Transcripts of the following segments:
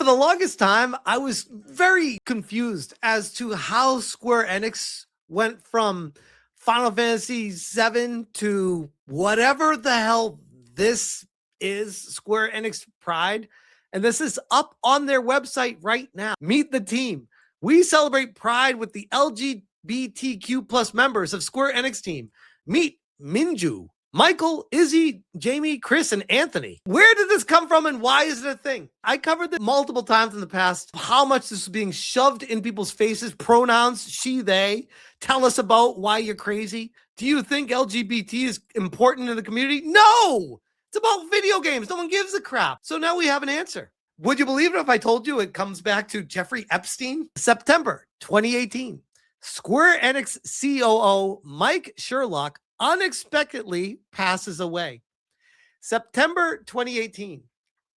the longest time, I was very confused as to how Square Enix went from Final Fantasy VII to whatever the hell this is, Square Enix Pride. And this is up on their website right now. Meet the team. We celebrate Pride with the LGBTQ plus members of Square Enix team. Meet Minju, Michael, Izzy, Jamie, Chris, and Anthony. Where did this come from and why is it a thing? I covered this multiple times in the past, how much this is being shoved in people's faces. Pronouns, she, they. Tell us about why you're crazy. Do you think LGBT is important in the community? No! It's about video games. No one gives a crap. So now we have an answer. Would you believe it if I told you it comes back to Jeffrey Epstein? September 2018. Square Enix COO Mike Sherlock unexpectedly passes away. September 2018.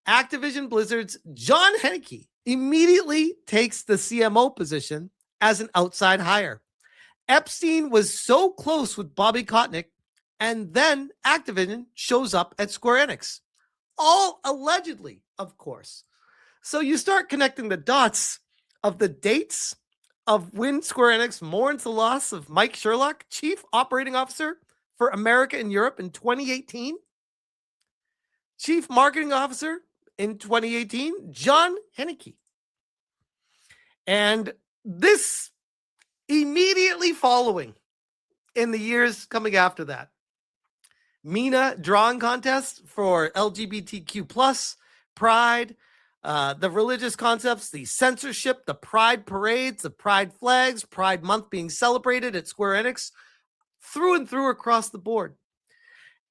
Activision Blizzard's John Hennicky immediately takes the CMO position as an outside hire. Epstein was so close with Bobby Kotick, and then Activision shows up at Square Enix. All allegedly, of course. So you start connecting the dots of the dates of when Square Enix mourns the loss of Mike Sherlock, Chief Operating Officer for America and Europe in 2018. Chief Marketing Officer in 2018, John Hennicky. And this immediately following in the years coming after that. MENA drawing contest for LGBTQ plus, Pride, the religious concepts, the censorship, the Pride parades, the Pride flags, Pride Month being celebrated at Square Enix, through and through across the board.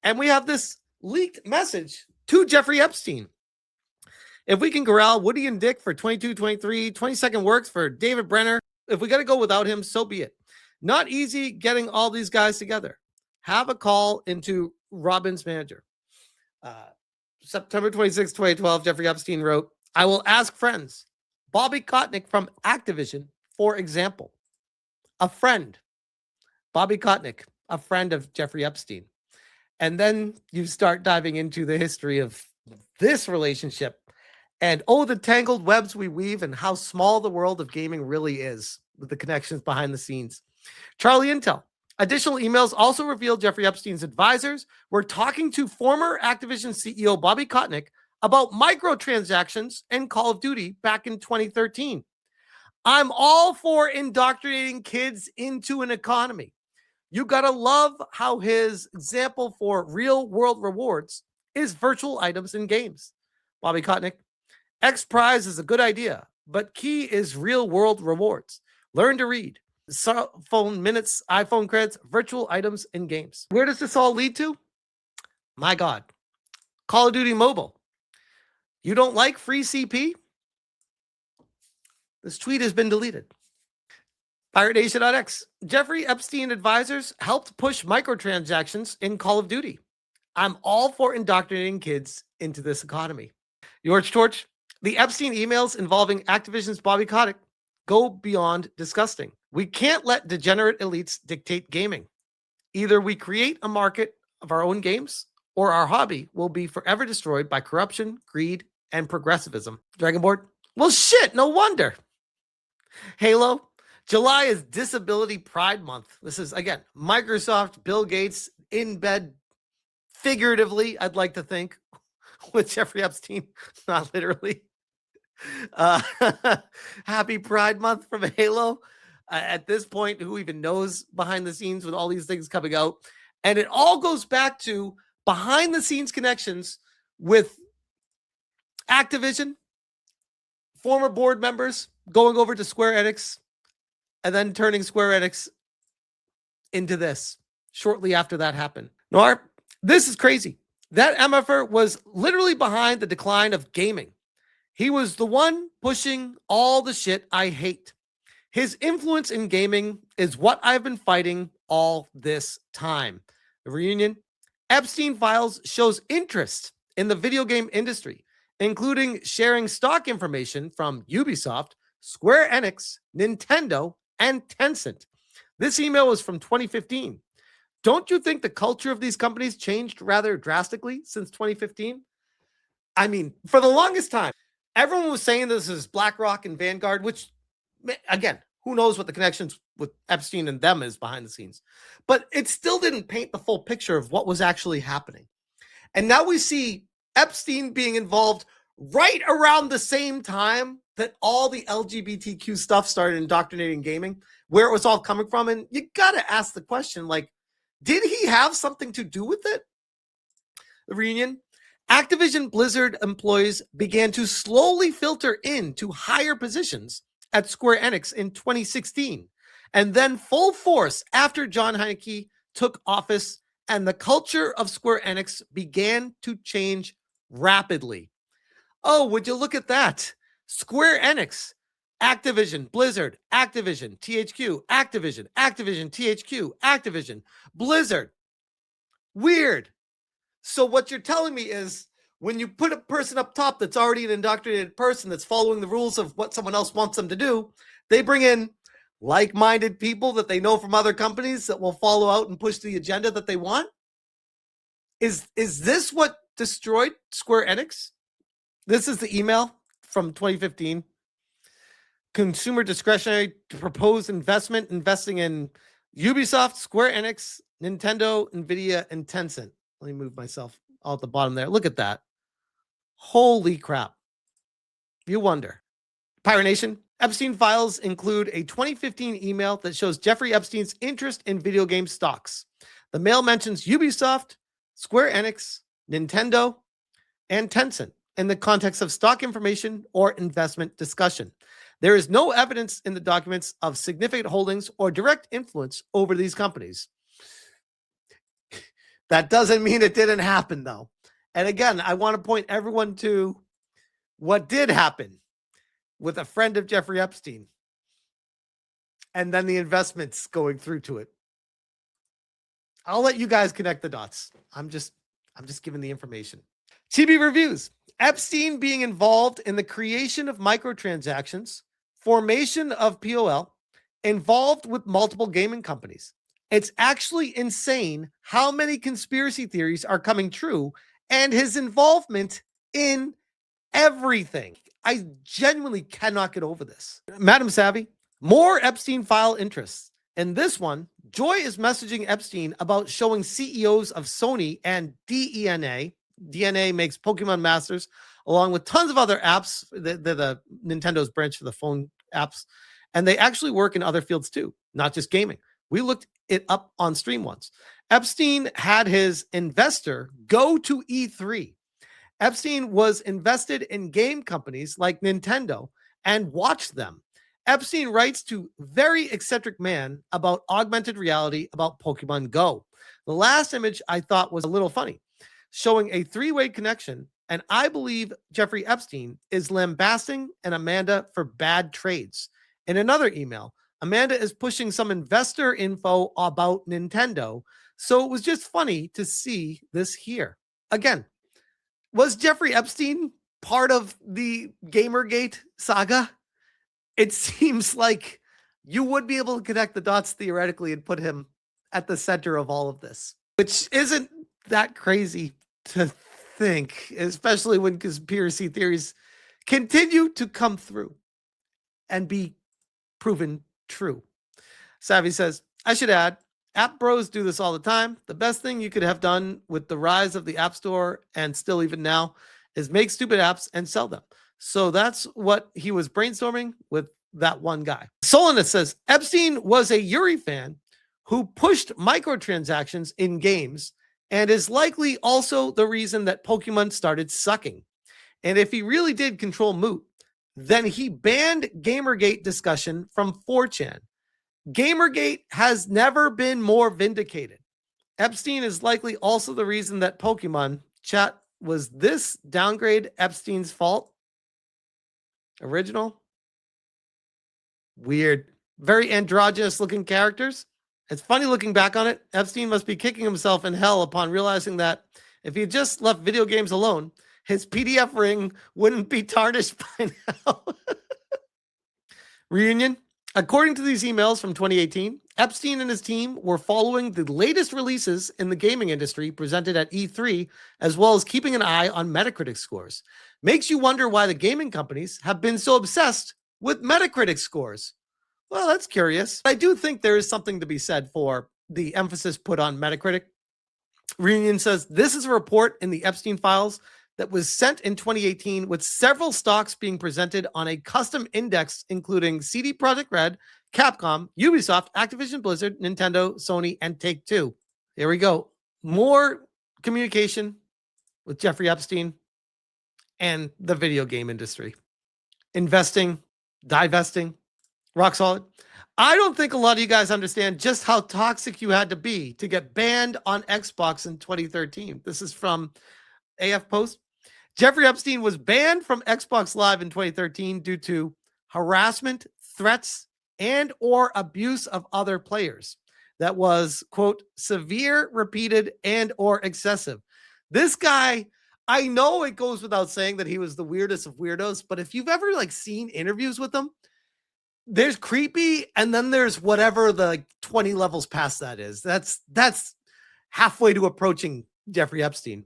And we have this leaked message to Jeffrey Epstein. If we can corral Woody and Dick for 22, 23, 22nd works for David Brenner, if we got to go without him, so be it. Not easy getting all these guys together. Have a call into Robin's manager. September 26, 2012, Jeffrey Epstein wrote, I will ask friends. Bobby Kotick from Activision, for example. A friend. Bobby Kotick, a friend of Jeffrey Epstein. And then you start diving into the history of this relationship. And oh, the tangled webs we weave and how small the world of gaming really is with the connections behind the scenes. Charlie Intel. Additional emails also revealed Jeffrey Epstein's advisors were talking to former Activision CEO Bobby Kotick about microtransactions and Call of Duty back in 2013. I'm all for indoctrinating kids into an economy. You gotta love how his example for real world rewards is virtual items in games. Bobby Kotick. X Prize is a good idea, but key is real world rewards. Learn to read. Cell phone minutes, iPhone credits, virtual items in games. Where does this all lead to? My God. Call of Duty Mobile. You don't like free CP? This tweet has been deleted. Pirate Nation.x. Jeffrey Epstein advisors helped push microtransactions in Call of Duty. I'm all for indoctrinating kids into this economy. George Torch. The Epstein emails involving Activision's Bobby Kotick go beyond disgusting. We can't let degenerate elites dictate gaming. Either we create a market of our own games, or our hobby will be forever destroyed by corruption, greed, and progressivism. Dragonboard. Well, shit, no wonder. Halo. July is Disability Pride Month. This is, again, Microsoft, Bill Gates in bed, figuratively, I'd like to think, with Jeffrey Epstein, not literally. Happy Pride Month from Halo. At this point, who even knows behind the scenes with all these things coming out? And it all goes back to behind the scenes connections with Activision, former board members going over to Square Enix, and then turning Square Enix into this shortly after that happened. Noir, this is crazy. That MFR was literally behind the decline of gaming. He was the one pushing all the shit I hate. His influence in gaming is what I've been fighting all this time. The reunion. Epstein Files shows interest in the video game industry, including sharing stock information from Ubisoft, Square Enix, Nintendo, and Tencent. This email was from 2015. Don't you think the culture of these companies changed rather drastically since 2015? I mean, for the longest time, Everyone was saying this is BlackRock and Vanguard, which, again, who knows what the connections with Epstein and them is behind the scenes. But it still didn't paint the full picture of what was actually happening. And now we see Epstein being involved right around the same time that all the LGBTQ stuff started indoctrinating gaming, where it was all coming from. And you got to ask the question, like, did he have something to do with it? The reunion. Activision Blizzard employees began to slowly filter into higher positions at Square Enix in 2016, and then full force after John Heineke took office, and the culture of Square Enix began to change rapidly. Oh, would you look at that? Square Enix, Activision, Blizzard, Activision, THQ, Activision, THQ, Activision, Blizzard. Weird. So what you're telling me is when you put a person up top that's already an indoctrinated person that's following the rules of what someone else wants them to do, they bring in like-minded people that they know from other companies that will follow out and push the agenda that they want? Is this what destroyed Square Enix? This is the email from 2015. Consumer discretionary to propose investing in Ubisoft, Square Enix, Nintendo, Nvidia, and Tencent. Let me move myself all at the bottom there. Look at that. Holy crap. You wonder. Pirate Nation, Epstein files include a 2015 email that shows Jeffrey Epstein's interest in video game stocks. The mail mentions Ubisoft, Square Enix, Nintendo, and Tencent in the context of stock information or investment discussion. There is no evidence in the documents of significant holdings or direct influence over these companies. That doesn't mean it didn't happen, though. And again, I want to point everyone to what did happen with a friend of Jeffrey Epstein, and then the investments going through to it. I'll let you guys connect the dots. I'm just giving the information. TB reviews. Epstein being involved in the creation of microtransactions, formation of POL, involved with multiple gaming companies. It's actually insane how many conspiracy theories are coming true and his involvement in everything. I genuinely cannot get over this. Madam Savvy, more Epstein file interests. In this one, Joy is messaging Epstein about showing CEOs of Sony and DNA. DNA makes Pokemon Masters, along with tons of other apps. The Nintendo's branch for the phone apps. And they actually work in other fields too, not just gaming. We looked it up on stream once. Epstein had his investor go to E3. Epstein was invested in game companies like Nintendo and watched them. Epstein writes to very eccentric man about augmented reality about Pokemon Go. The last image I thought was a little funny, showing a three-way connection, and I believe Jeffrey Epstein is lambasting and Amanda for bad trades. In another email, Amanda is pushing some investor info about Nintendo, so it was just funny to see this here. Again, was Jeffrey Epstein part of the GamerGate saga? It seems like you would be able to connect the dots theoretically and put him at the center of all of this, which isn't that crazy to think, especially when conspiracy theories continue to come through and be proven true. Savvy says, I should add, app bros do this all the time. The best thing you could have done with the rise of the App Store, and still even now, is make stupid apps and sell them. So that's what he was brainstorming with that one guy. Solinus says, Epstein was a Yuri fan who pushed microtransactions in games and is likely also the reason that Pokemon started sucking. And if he really did control Moot, then he banned Gamergate discussion from 4chan. Gamergate has never been more vindicated. Epstein is likely also the reason that Pokemon chat was this downgrade Epstein's fault. Original. Weird. Very androgynous looking characters. It's funny looking back on it. Epstein must be kicking himself in hell upon realizing that if he had just left video games alone, his PDF ring wouldn't be tarnished by now. Reunion. According to these emails from 2018, Epstein and his team were following the latest releases in the gaming industry presented at E3, as well as keeping an eye on Metacritic scores. Makes you wonder why the gaming companies have been so obsessed with Metacritic scores. Well, that's curious. I do think there is something to be said for the emphasis put on Metacritic. Reunion says this is a report in the Epstein files that was sent in 2018 with several stocks being presented on a custom index, including CD Projekt Red, Capcom, Ubisoft, Activision Blizzard, Nintendo, Sony, and Take-Two. Here we go. More communication with Jeffrey Epstein and the video game industry. Investing, divesting, rock solid. I don't think a lot of you guys understand just how toxic you had to be to get banned on Xbox in 2013. This is from AF Post. Jeffrey Epstein was banned from Xbox Live in 2013 due to harassment, threats, and or abuse of other players. That was, quote, severe, repeated, and or excessive. This guy, I know it goes without saying that he was the weirdest of weirdos, but if you've ever seen interviews with him, there's creepy, and then there's whatever the 20 levels past that is. That's halfway to approaching Jeffrey Epstein.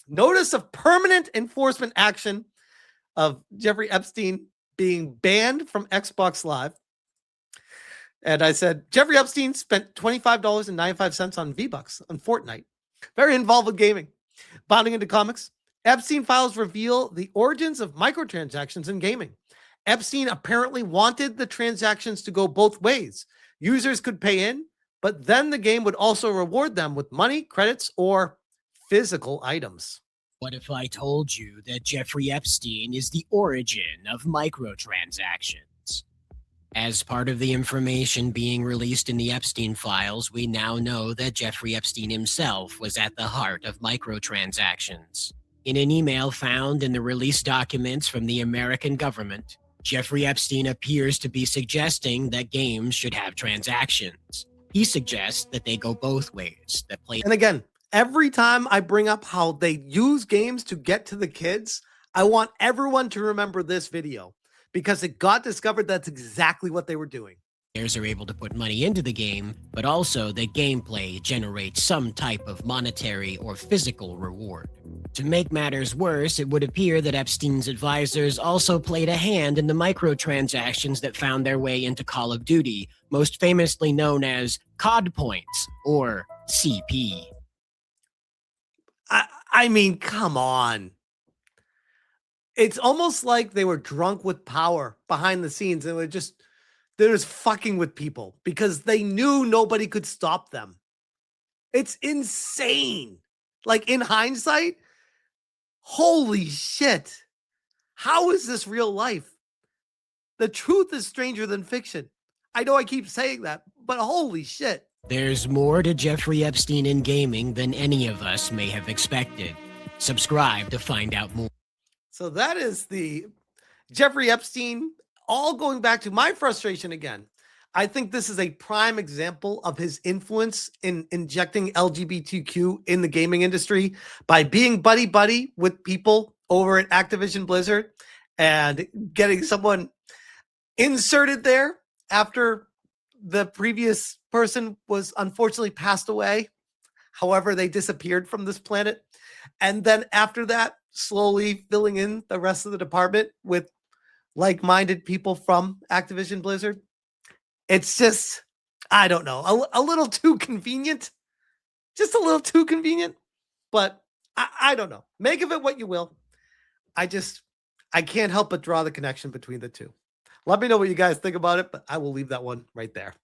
Notice of permanent enforcement action of Jeffrey Epstein being banned from Xbox Live. And I said, Jeffrey Epstein spent $25.95 on V-Bucks on Fortnite. Very involved with gaming. Bounding into comics, Epstein files reveal the origins of microtransactions in gaming. Epstein apparently wanted the transactions to go both ways. Users could pay in, but then the game would also reward them with money, credits, or physical items. What if I told you that Jeffrey Epstein is the origin of microtransactions? As part of the information being released in the Epstein files, we now know that Jeffrey Epstein himself was at the heart of microtransactions. In an email found in the release documents from the American government, Jeffrey Epstein appears to be suggesting that games should have transactions. He suggests that they go both ways. And again, every time I bring up how they use games to get to the kids, I want everyone to remember this video because it got discovered that's exactly what they were doing. Players are able to put money into the game, but also the gameplay generates some type of monetary or physical reward. To make matters worse, it would appear that Epstein's advisors also played a hand in the microtransactions that found their way into Call of Duty, most famously known as COD points, or CP. I mean, come on. It's almost like they were drunk with power behind the scenes and they're just fucking with people because they knew nobody could stop them. It's insane. Like in hindsight, holy shit. How is this real life? The truth is stranger than fiction. I know I keep saying that, but holy shit. There's more to Jeffrey Epstein in gaming than any of us may have expected. Subscribe to find out more. So that is the Jeffrey Epstein, all going back to my frustration again. I think this is a prime example of his influence in injecting LGBTQ in the gaming industry by being buddy-buddy with people over at Activision Blizzard and getting someone inserted there after the previous person was unfortunately passed away. However, they disappeared from this planet. And then after that, slowly filling in the rest of the department with like-minded people from Activision Blizzard. It's just, I don't know, a little too convenient. Just a little too convenient. But I don't know. Make of it what you will. I can't help but draw the connection between the two. Let me know what you guys think about it, but I will leave that one right there.